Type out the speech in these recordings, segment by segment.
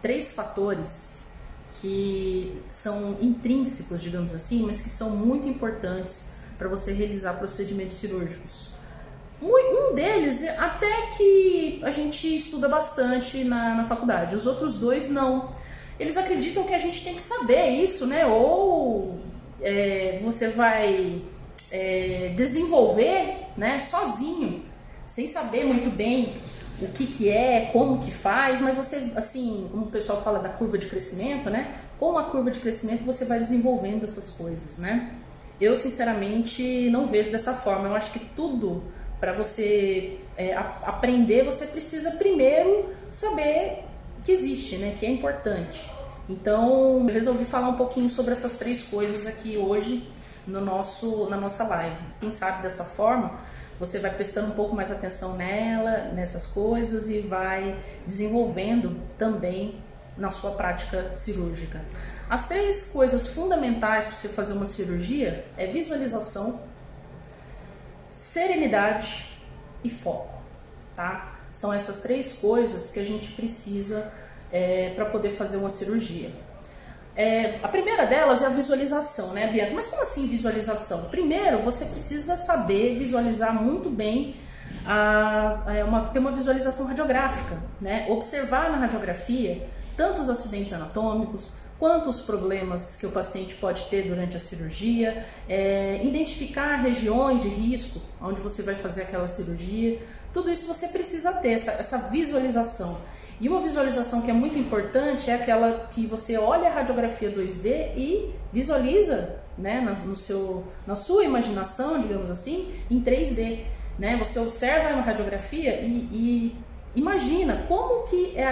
três fatores que são intrínsecos, digamos assim, mas que são muito importantes para você realizar procedimentos cirúrgicos. Um deles, até que a gente estuda bastante na faculdade, os outros dois não. Eles acreditam que a gente tem que saber isso, né? Ou você vai desenvolver, né, sozinho, sem saber muito bem o que é, como que faz, mas você, assim, como o pessoal fala da curva de crescimento, né? Com a curva de crescimento você vai desenvolvendo essas coisas, né? Eu, sinceramente, não vejo dessa forma. Eu acho que tudo, para você aprender, você precisa primeiro saber que existe, né? Que é importante. Então, eu resolvi falar um pouquinho sobre essas três coisas aqui hoje na nossa live. Quem sabe dessa forma, você vai prestando um pouco mais atenção nessas coisas e vai desenvolvendo também na sua prática cirúrgica. As três coisas fundamentais para você fazer uma cirurgia é visualização, serenidade e foco, tá? São essas três coisas que a gente precisa para poder fazer uma cirurgia. A primeira delas é a visualização, né, Bianca? Mas como assim visualização? Primeiro, você precisa saber visualizar muito bem, ter uma visualização radiográfica, né? Observar na radiografia tanto os acidentes anatômicos, quanto os problemas que o paciente pode ter durante a cirurgia, identificar regiões de risco onde você vai fazer aquela cirurgia. Tudo isso você precisa ter, essa visualização. E uma visualização que é muito importante é aquela que você olha a radiografia 2D e visualiza, né, na sua imaginação, digamos assim, em 3D. Né? Você observa uma radiografia e imagina como que é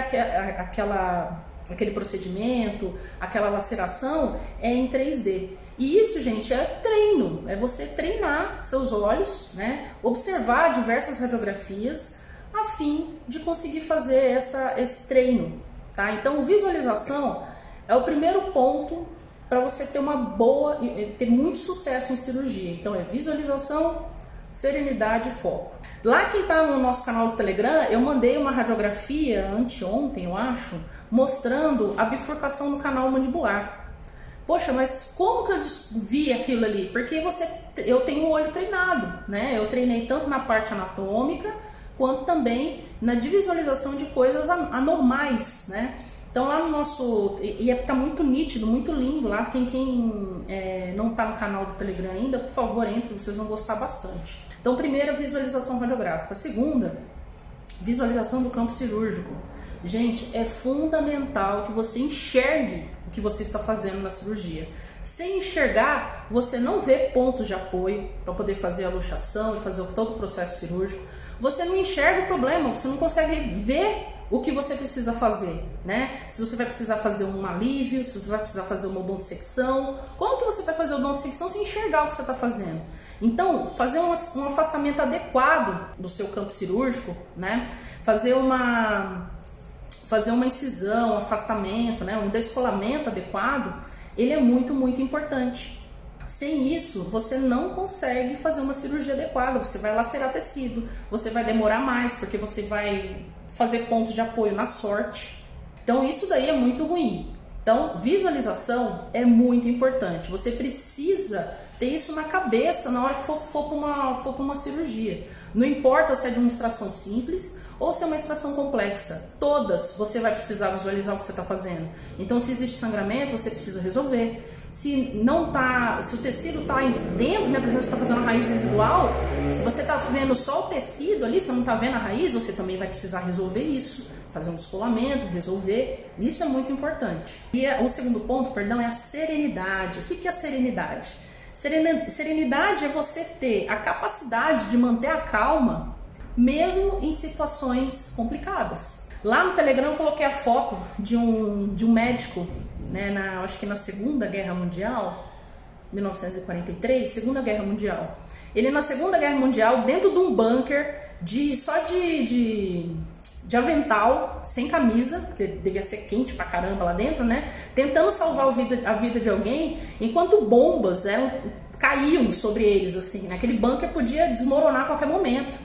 aquele procedimento, aquela laceração em 3D. E isso, gente, é treino, é você treinar seus olhos, né? Observar diversas radiografias a fim de conseguir fazer esse treino, tá? Então, visualização é o primeiro ponto para você ter ter muito sucesso em cirurgia. Então, é visualização, serenidade e foco. Lá quem está no nosso canal do Telegram, eu mandei uma radiografia anteontem, eu acho, mostrando a bifurcação no canal mandibular. Poxa, mas como que eu vi aquilo ali? Porque eu tenho o olho treinado, né? Eu treinei tanto na parte anatômica, quanto também na de visualização de coisas anormais, né? Então lá no nosso... E tá muito nítido, muito lindo lá. Quem não tá no canal do Telegram ainda, por favor, entre, vocês vão gostar bastante. Então, primeira, visualização radiográfica. Segunda, visualização do campo cirúrgico. Gente, é fundamental que você enxergue o que você está fazendo na cirurgia. Sem enxergar, você não vê pontos de apoio para poder fazer a luxação e fazer todo o processo cirúrgico. Você não enxerga o problema, você não consegue ver o que você precisa fazer, né? Se você vai precisar fazer um alívio, se você vai precisar fazer uma odontodissecção, como que você vai fazer odontodissecção sem enxergar o que você está fazendo? Então, fazer um afastamento adequado do seu campo cirúrgico, né? Fazer uma incisão, um afastamento, né? Um descolamento adequado, ele é muito, muito importante. Sem isso, você não consegue fazer uma cirurgia adequada, você vai lacerar tecido, você vai demorar mais, porque você vai fazer pontos de apoio na sorte. Então isso daí é muito ruim. Então visualização é muito importante, você precisa ter isso na cabeça na hora que for para uma cirurgia. Não importa se é de uma extração simples ou se é uma extração complexa, todas você vai precisar visualizar o que você está fazendo. Então se existe sangramento, você precisa resolver. Se o tecido está dentro, né, por exemplo, você está fazendo a raiz residual, se você está vendo só o tecido ali, você não está vendo a raiz, você também vai precisar resolver isso, fazer um descolamento, resolver, isso é muito importante. E o segundo ponto, perdão, é a serenidade. O que é a serenidade? Serenidade é você ter a capacidade de manter a calma, mesmo em situações complicadas. Lá no Telegram eu coloquei a foto de um médico, né, acho que na Segunda Guerra Mundial, 1943, Segunda Guerra Mundial. Ele na Segunda Guerra Mundial, dentro de um bunker, só de avental, sem camisa, porque devia ser quente pra caramba lá dentro, né? Tentando salvar a vida de alguém, enquanto bombas caíam sobre eles, assim, né? Aquele bunker podia desmoronar a qualquer momento.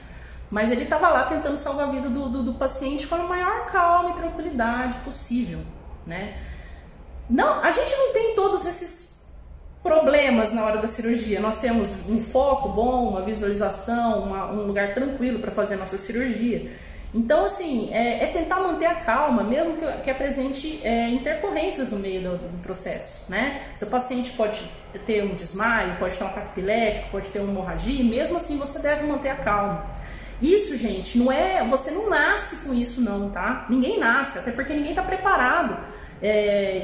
mas ele estava lá tentando salvar a vida do paciente com a maior calma e tranquilidade possível, né? Não, a gente não tem todos esses problemas na hora da cirurgia. Nós temos um foco bom, uma visualização, um lugar tranquilo para fazer a nossa cirurgia. Então, assim, é tentar manter a calma, mesmo que apresente intercorrências no meio do processo, né? Seu paciente pode ter um desmaio, pode ter um ataque epilético, pode ter uma hemorragia, e mesmo assim você deve manter a calma. Isso, gente, você não nasce com isso não, tá? Ninguém nasce, até porque ninguém está preparado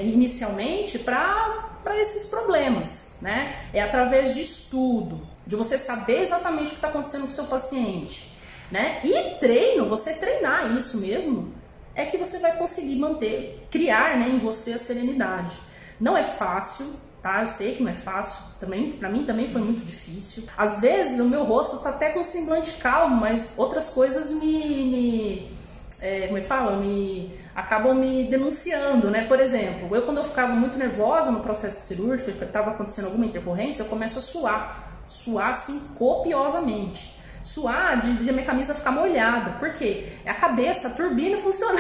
inicialmente para esses problemas, né? É através de estudo, de você saber exatamente o que está acontecendo com o seu paciente, né? E treino, você treinar isso mesmo, é que você vai conseguir criar, né, em você a serenidade. Não é fácil, tá? Eu sei que não é fácil, também, pra mim também foi muito difícil. Às vezes o meu rosto tá até com um semblante calmo, mas outras coisas como é que fala? Acabam me denunciando, né? Por exemplo, quando eu ficava muito nervosa no processo cirúrgico, que estava acontecendo alguma intercorrência, eu começo a suar assim copiosamente. Suar de minha camisa ficar molhada. Por quê? É a cabeça, a turbina funcionando,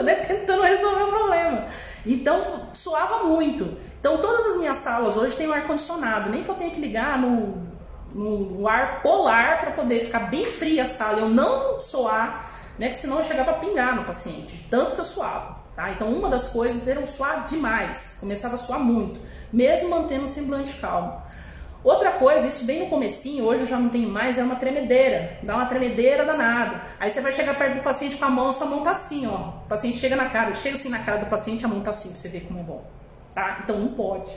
né? Tentando resolver o problema. Então, suava muito. Então, todas as minhas salas hoje tem um ar-condicionado. Nem que eu tenha que ligar no ar polar para poder ficar bem fria a sala. Eu não suar, né? Porque senão eu chegava a pingar no paciente. Tanto que eu suava. Tá? Então, uma das coisas era suar demais. Começava a suar muito. Mesmo mantendo o semblante calmo. Outra coisa, isso bem no comecinho, hoje eu já não tenho mais, é uma tremedeira. Dá uma tremedeira danada. Aí você vai chegar perto do paciente com a mão, sua mão tá assim, ó. O paciente chega assim na cara do paciente, a mão tá assim, pra você ver como é bom. Tá? Então não pode.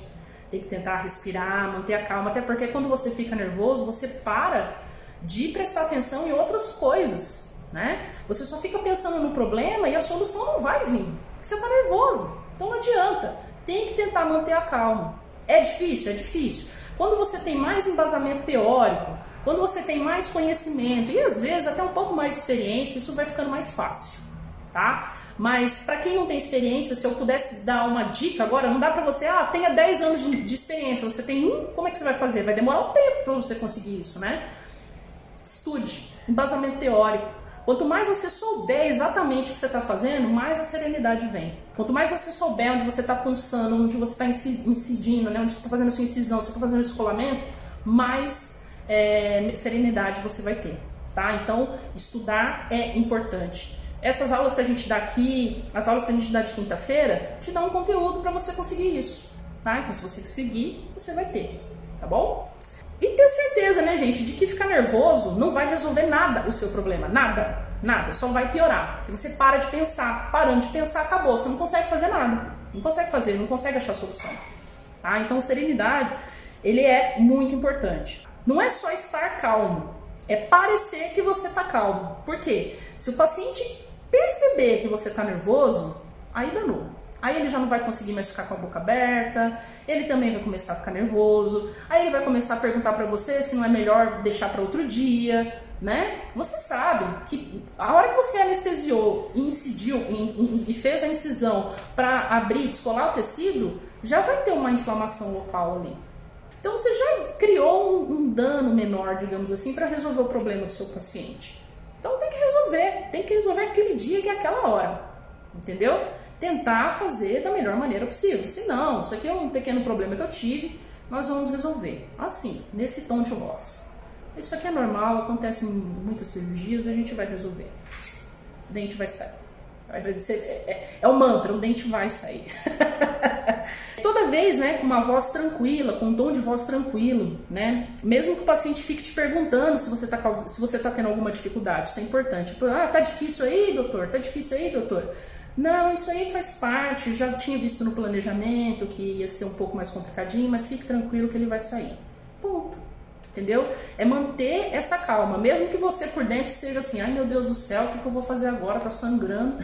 Tem que tentar respirar, manter a calma, até porque quando você fica nervoso, você para de prestar atenção em outras coisas, né? Você só fica pensando no problema e a solução não vai vir, porque você tá nervoso. Então não adianta. Tem que tentar manter a calma. É difícil? É difícil. Quando você tem mais embasamento teórico, quando você tem mais conhecimento e às vezes até um pouco mais de experiência, isso vai ficando mais fácil, tá? Mas para quem não tem experiência, se eu pudesse dar uma dica agora, não dá para você, tenha 10 anos de experiência, você tem como é que você vai fazer? Vai demorar um tempo para você conseguir isso, né? Estude, embasamento teórico. Quanto mais você souber exatamente o que você está fazendo, mais a serenidade vem. Quanto mais você souber onde você está pulsando, onde você está incidindo, né, onde você está fazendo a sua incisão, você está fazendo o descolamento, mais serenidade você vai ter. Tá? Então, estudar é importante. Essas aulas que a gente dá aqui, as aulas que a gente dá de quinta-feira, te dá um conteúdo para você conseguir isso. Tá? Então, se você seguir, você vai ter. Tá bom? E ter certeza, né, gente, de que ficar nervoso não vai resolver nada o seu problema. Nada, nada, só vai piorar. Porque você para de pensar, parando de pensar, acabou. Você não consegue fazer nada. Não consegue fazer, não consegue achar solução. Tá? Então, serenidade, ele é muito importante. Não é só estar calmo, é parecer que você está calmo. Por quê? Se o paciente perceber que você está nervoso, aí danou. Aí ele já não vai conseguir mais ficar com a boca aberta, ele também vai começar a ficar nervoso, aí ele vai começar a perguntar para você se não é melhor deixar para outro dia, né? Você sabe que a hora que você anestesiou e incidiu e fez a incisão para abrir e descolar o tecido, já vai ter uma inflamação local ali. Então você já criou um dano menor, digamos assim, para resolver o problema do seu paciente. Então tem que resolver aquele dia que é aquela hora, entendeu? Tentar fazer da melhor maneira possível. Se não, isso aqui é um pequeno problema que eu tive, nós vamos resolver. Assim, nesse tom de voz. Isso aqui é normal, acontece em muitas cirurgias, a gente vai resolver. O dente vai sair. É o mantra, o dente vai sair. Toda vez, né, com uma voz tranquila, com um tom de voz tranquilo, né? Mesmo que o paciente fique te perguntando se você tá tendo alguma dificuldade, isso é importante. Tá difícil aí, doutor? Tá difícil aí, doutor? Não, isso aí faz parte, já tinha visto no planejamento que ia ser um pouco mais complicadinho, mas fique tranquilo que ele vai sair. Ponto. Entendeu? É manter essa calma, mesmo que você por dentro esteja assim, ai meu Deus do céu, o que eu vou fazer agora? Tá sangrando.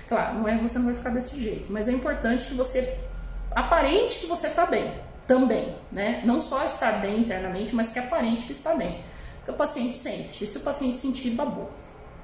Claro, você não vai ficar desse jeito, mas é importante que você aparente que você está bem, também, né? Não só estar bem internamente, mas que aparente que está bem. Porque o paciente sente, e se o paciente sentir, babou.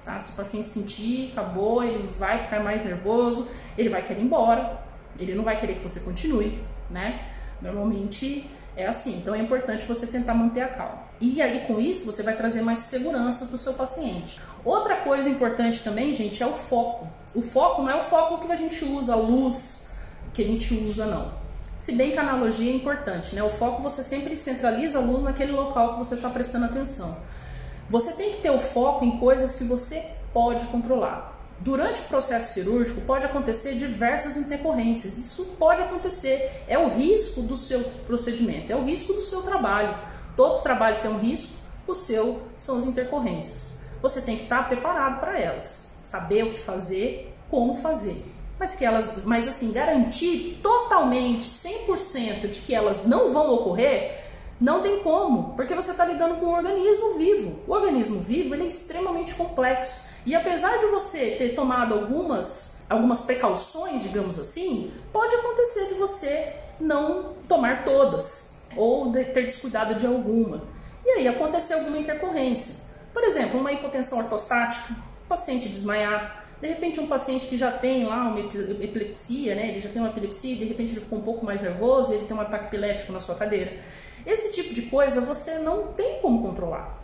Tá? Se o paciente sentir, acabou, ele vai ficar mais nervoso, ele vai querer ir embora, ele não vai querer que você continue, né? Normalmente é assim, então é importante você tentar manter a calma. E aí, com isso, você vai trazer mais segurança para o seu paciente. Outra coisa importante também, gente, é o foco. O foco não é o foco que a gente usa, a luz que a gente usa, não. Se bem que a analogia é importante, né? O foco, você sempre centraliza a luz naquele local que você está prestando atenção. Você tem que ter o foco em coisas que você pode controlar. Durante o processo cirúrgico pode acontecer diversas intercorrências. Isso pode acontecer. É o risco do seu procedimento, é o risco do seu trabalho. Todo trabalho tem um risco, o seu são as intercorrências. Você tem que estar preparado para elas, saber o que fazer, como fazer. Mas assim, garantir totalmente, 100% de que elas não vão ocorrer, não tem como, porque você está lidando com um organismo vivo. O organismo vivo, ele é extremamente complexo. E apesar de você ter tomado algumas precauções, digamos assim, pode acontecer de você não tomar todas, ou de ter descuidado de alguma. E aí acontecer alguma intercorrência. Por exemplo, uma hipotensão ortostática, um paciente desmaiar, de repente um paciente que já tem lá uma epilepsia, né? Ele já tem uma epilepsia e de repente ele ficou um pouco mais nervoso e ele tem um ataque epilético na sua cadeira. Esse tipo de coisa você não tem como controlar.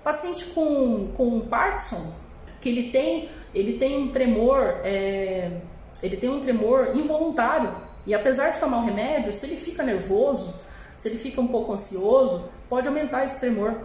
Paciente com Parkinson, que ele tem um tremor, involuntário, e apesar de tomar o remédio, se ele fica nervoso, se ele fica um pouco ansioso, pode aumentar esse tremor.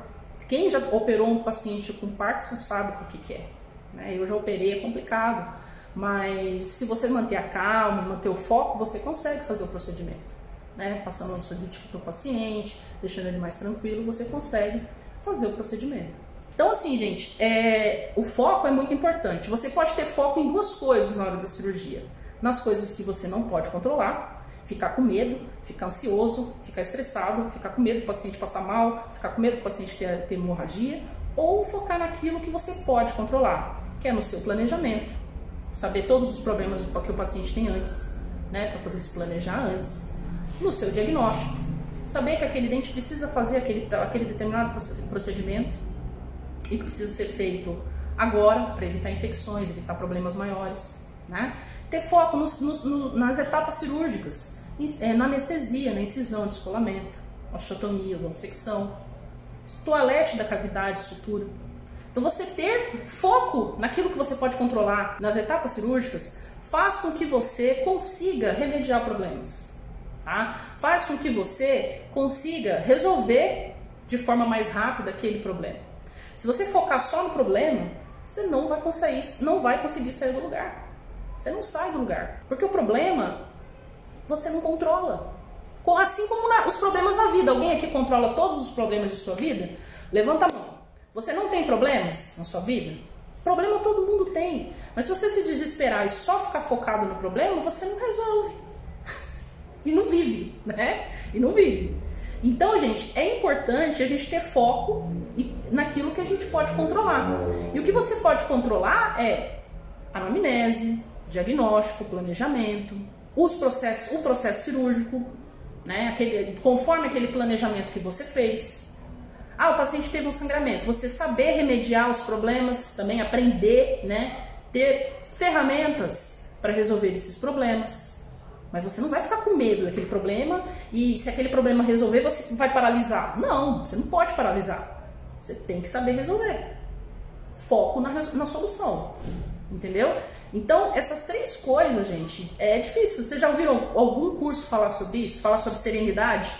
Quem já operou um paciente com Parkinson sabe o que é. Né? Eu já operei, é complicado, mas se você manter a calma, manter o foco, você consegue fazer o procedimento. Né? Passando o ansiolítico para o paciente, deixando ele mais tranquilo, você consegue fazer o procedimento. Então assim, gente, o foco é muito importante. Você pode ter foco em duas coisas na hora da cirurgia. Nas coisas que você não pode controlar, ficar com medo, ficar ansioso, ficar estressado, ficar com medo do paciente passar mal, ficar com medo do paciente ter hemorragia, ou focar naquilo que você pode controlar, que é no seu planejamento, saber todos os problemas que o paciente tem antes, né, para poder se planejar antes, no seu diagnóstico, saber que aquele dente precisa fazer aquele determinado procedimento e que precisa ser feito agora para evitar infecções, evitar problemas maiores, né? Ter foco nas etapas cirúrgicas, na anestesia, na incisão, descolamento, osteotomia, odontosecção, toalete da cavidade, sutura. Então você ter foco naquilo que você pode controlar nas etapas cirúrgicas faz com que você consiga remediar problemas, tá? Faz com que você consiga resolver de forma mais rápida aquele problema. Se você focar só no problema, você não vai conseguir sair do lugar. Você não sai do lugar, porque o problema você não controla. Assim como os problemas da vida. Alguém aqui controla todos os problemas de sua vida? Levanta a mão. Você não tem problemas na sua vida? Problema todo mundo tem. Mas se você se desesperar e só ficar focado no problema, você não resolve. E não vive, né? E não vive. Então, gente, é importante a gente ter foco naquilo que a gente pode controlar. E o que você pode controlar é a anamnese, diagnóstico, planejamento, o processo cirúrgico, né? Conforme aquele planejamento que você fez. O paciente teve um sangramento. Você saber remediar os problemas, também aprender, né? Ter ferramentas para resolver esses problemas. Mas você não vai ficar com medo daquele problema e se aquele problema resolver, você vai paralisar. Não, você não pode paralisar. Você tem que saber resolver. Foco na solução. Entendeu? Então, essas três coisas, gente, é difícil. Vocês já ouviram algum curso falar sobre isso? Falar sobre serenidade?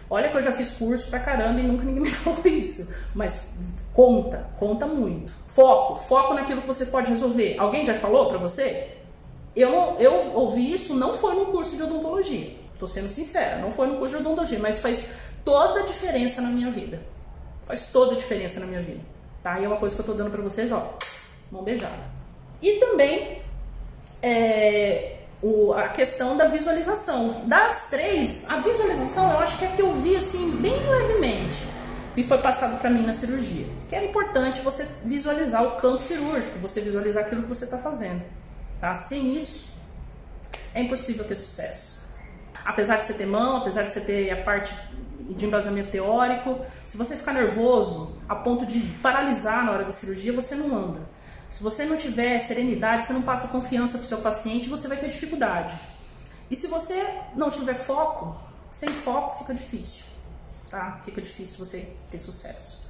Olha que eu já fiz curso pra caramba e nunca ninguém me falou isso. Mas conta muito. Foco naquilo que você pode resolver. Alguém já falou pra você? Eu ouvi isso, não foi no curso de odontologia. Tô sendo sincera, não foi no curso de odontologia, mas faz toda a diferença na minha vida. Faz toda a diferença na minha vida. Tá? E é uma coisa que eu tô dando pra vocês, ó, mão beijada. E também a questão da visualização. Das três, a visualização eu acho que é que eu vi assim bem levemente e foi passado para mim na cirurgia. Que é importante você visualizar o campo cirúrgico, você visualizar aquilo que você está fazendo. Tá? Sem isso, é impossível ter sucesso. Apesar de você ter mão, apesar de você ter a parte de embasamento teórico, se você ficar nervoso a ponto de paralisar na hora da cirurgia, você não anda. Se você não tiver serenidade, você não passa confiança para o seu paciente, você vai ter dificuldade. E se você não tiver foco, sem foco fica difícil. tá? Fica difícil você ter sucesso.